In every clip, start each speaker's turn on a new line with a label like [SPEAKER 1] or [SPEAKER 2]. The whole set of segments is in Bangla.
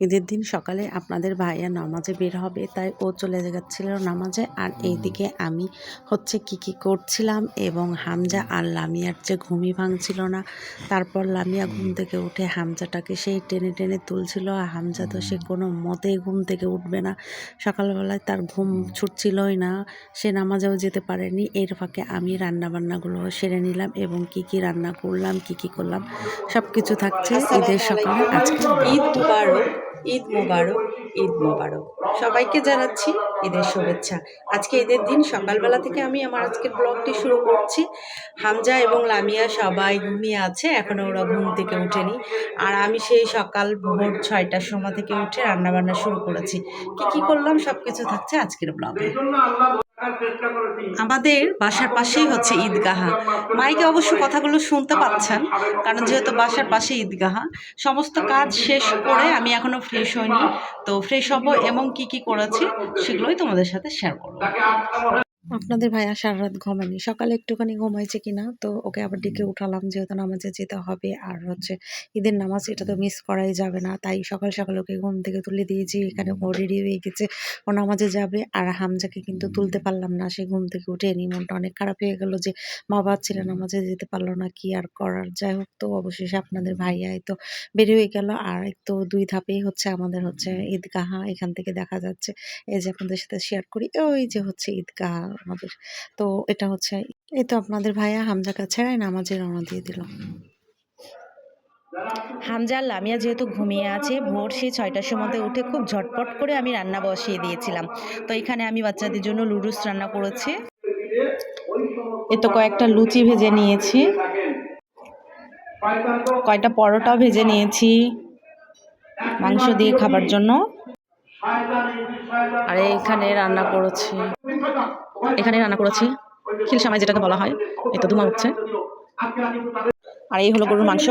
[SPEAKER 1] ঈদের দিন সকালে আপনাদের ভাইয়া নামাজে বের হবে, তাই ও চলে যাচ্ছিল নামাজে। আর এইদিকে আমি হচ্ছে কি করছিলাম, এবং হামজা আর লামিয়ার যে ঘুমই ভাঙছিল না। তারপর লামিয়া ঘুম থেকে উঠে হামজাটাকে সেই টেনে টেনে তুলছিল, আর হামজা তো সে কোনো মতেই ঘুম থেকে উঠবে না। সকালবেলায় তার ঘুম ছুটছিলই না, সে নামাজেও যেতে পারেনি। এর ফাঁকে আমি রান্নাবান্নাগুলো সেরে নিলাম, এবং কি রান্না করলাম, কি করলাম সব কিছু থাকছে ঈদের সকালে আজকে।
[SPEAKER 2] ঈদ মুবারক, ঈদ মুবারক, ঈদ মুবারক। সবাইকে জানাচ্ছি ঈদের শুভেচ্ছা। আজকে ঈদের দিন সকালবেলা থেকে আমি আমার আজকের ব্লগটি শুরু করছি। হামজা এবং লামিয়া সবাই ঘুমিয়ে আছে, এখনো ওরা ঘুম থেকে ওঠেনি। আর আমি সেই সকাল ভোর 6টার সময় থেকে উঠে রান্নাবান্না শুরু করেছি। কি করলাম সব কিছু থাকছে আজকের ব্লগে। আমাদের বাসার পাশেই হচ্ছে ঈদগাহা। মাইকে অবশ্য কথাগুলো শুনতে পাচ্ছেন, কারণ যেহেতু বাসার পাশে ঈদগাহা। সমস্ত কাজ শেষ করে আমি এখনো ফ্রেশ হইনি, তো ফ্রেশ হব এবং কি করেছি সেগুলোই তোমাদের সাথে শেয়ার করবো।
[SPEAKER 1] আপনাদের ভাইয়া সারা রাত ঘুমায়নি, সকালে একটুখানি ঘুমাইছে কিনা, তো ওকে আবার ডেকে উঠালাম, যেহেতু নামাজে যেতে হবে। আর হচ্ছে ঈদের নামাজ, এটা তো মিস করাই যাবে না, তাই সকাল সকাল ওকে ঘুম থেকে তুলে দিয়েছি। এখানে ও রেডি হয়ে গেছে, ও নামাজে যাবে। আর হামজাকে কিন্তু তুলতে পারলাম না, সে ঘুম থেকে উঠেনি। মনটা অনেক খারাপ হয়ে গেল যে মা বাবা ছেলে নামাজে যেতে পারলো না, কি আর করার। যাই হোক, তো অবশেষে আপনাদের ভাইয়াই তো বের হয়ে গেল। আর তো 2 ধাপেই হচ্ছে আমাদের হচ্ছে ঈদগাহা, এখান থেকে দেখা যাচ্ছে। এই যে আপনাদের সাথে শেয়ার করি, ওই যে হচ্ছে ঈদগাহ আমাদের। তো এটা হচ্ছে, এই তো আপনাদের ভাইয়া হামজাকে ছেড়ে নামাজে রওনা দিয়ে দিল।
[SPEAKER 2] হামজা আর লামিয়া যেহেতু ঘুমিয়ে আছে, ভোর সেই 6টার সময়তে উঠে খুব ঝটপট করে আমি রান্না বসিয়ে দিয়েছিলাম। তো এখানে আমি বাচ্চাদের জন্য লুডুস রান্না করেছি। এ তো কয়েকটা লুচি ভেজে নিয়েছি, কয়েকটা পরোটাও ভেজে নিয়েছি মাংস দিয়ে খাবার জন্য। আর এখানে রান্না করেছি খিলসামাই যেটাকে বলা হয়। এই তো ধুমা উঠছে। আর এই হলো গরুর মাংস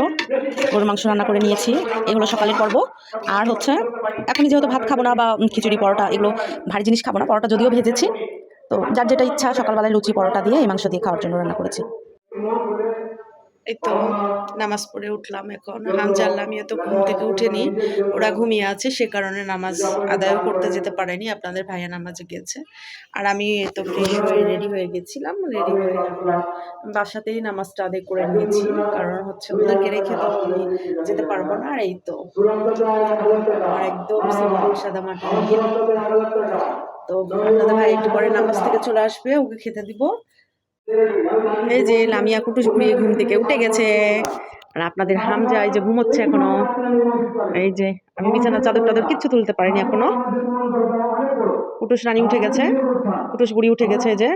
[SPEAKER 2] রান্না করে নিয়েছি। এই হলো সকালের পর্ব। আর হচ্ছে এখন যেহেতু ভাত খাবো না, বা খিচুড়ি পরোটা এগুলো ভারী জিনিস খাবো না, পরোটা যদিও ভেজেছি, তো যার যেটা ইচ্ছা সকালবেলায় লুচি পরোটা দিয়ে এই মাংস দিয়ে খাওয়ার জন্য রান্না করেছি। এই তো নামাজ পড়ে উঠলাম এখন। হামজা লামিয়া তো ঘুম থেকে উঠেনি, ওরা ঘুমিয়ে আছে, সে কারণে নামাজ আদায়ও করতে যেতে পারেনি। আপনাদের ভাইয়া নামাজে গেছে। আর আমি তো ফ্রেশ হয়ে রেডি হয়ে গেছিলাম, রেডি হয়ে আপনার বাসাতেই নামাজটা আদায় করে নিয়েছি, কারণ হচ্ছে ওদেরকে রেখে তো আমি যেতে পারবো না। আর এই তো আমার একদম সিম্পল সাদা মাটি। তো আপনাদের ভাই একটু পরে নামাজ থেকে চলে আসবে, ওকে খেতে দিব। এই যে লামিয়া কুটুস ঘুরিয়ে ঘুম থেকে উঠে গেছে। আর আপনাদের হামজা এই যে ঘুমোচ্ছে এখনো। এই যে আমি বিছানা চাদর টাদর কিচ্ছু তুলতে পারিনি এখনো। কুটুস রানী উঠে গেছে, কুটুস বুড়ি উঠে গেছে। এই যে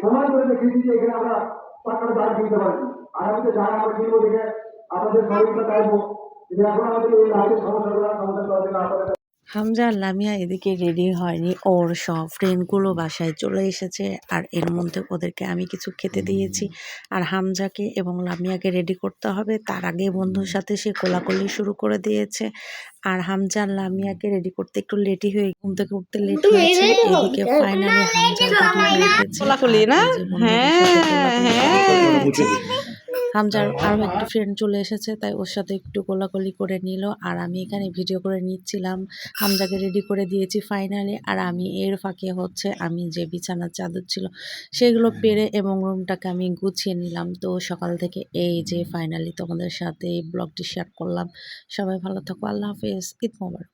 [SPEAKER 1] হামজা আর লামিয়া এদিকে রেডি হয়নি, ওর সব ফ্রেন্ডগুলো বাসায় চলে এসেছে। আর এর মধ্যে ওদেরকে আমি কিছু খেতে দিয়েছি। আর হামজাকে এবং লামিয়াকে রেডি করতে হবে, তার আগে বন্ধুর সাথে সে কোলাকুলি শুরু করে দিয়েছে। আর হামজা আর লামিয়াকে রেডি করতে একটু লেটই হয়ে, ঘুম থেকে উঠতে লেট হয়েছে। এদিকে ফাইনালি হামজা রেডি হয়ে গেছে,
[SPEAKER 2] কোলাকুলি
[SPEAKER 1] আর
[SPEAKER 2] না,
[SPEAKER 1] এই যে বন্ধুদের সাথে
[SPEAKER 2] হ্যাঁ
[SPEAKER 1] কোলাকুলি শুরু করে
[SPEAKER 2] হ্যাঁ।
[SPEAKER 1] দিয়েছে। হামজার আরও একটি ফ্রেন্ড চলে এসেছে, তাই ওর সাথে একটু কোলাকুলি করে নিল। আর আমি এখানে ভিডিও করে নিচ্ছিলাম, হামজাকে রেডি করে দিয়েছি ফাইনালি। আর আমি এর ফাঁকে হচ্ছে আমি যে বিছানার চাদর ছিল সেগুলো পেরে এবং রুমটাকে আমি গুছিয়ে নিলাম। তো সকাল থেকে এই যে ফাইনালি তোমাদের সাথে এই ব্লগটি শেয়ার করলাম। সবাই ভালো থাকো, আল্লাহ হাফেজ, ঈদ মোবারক।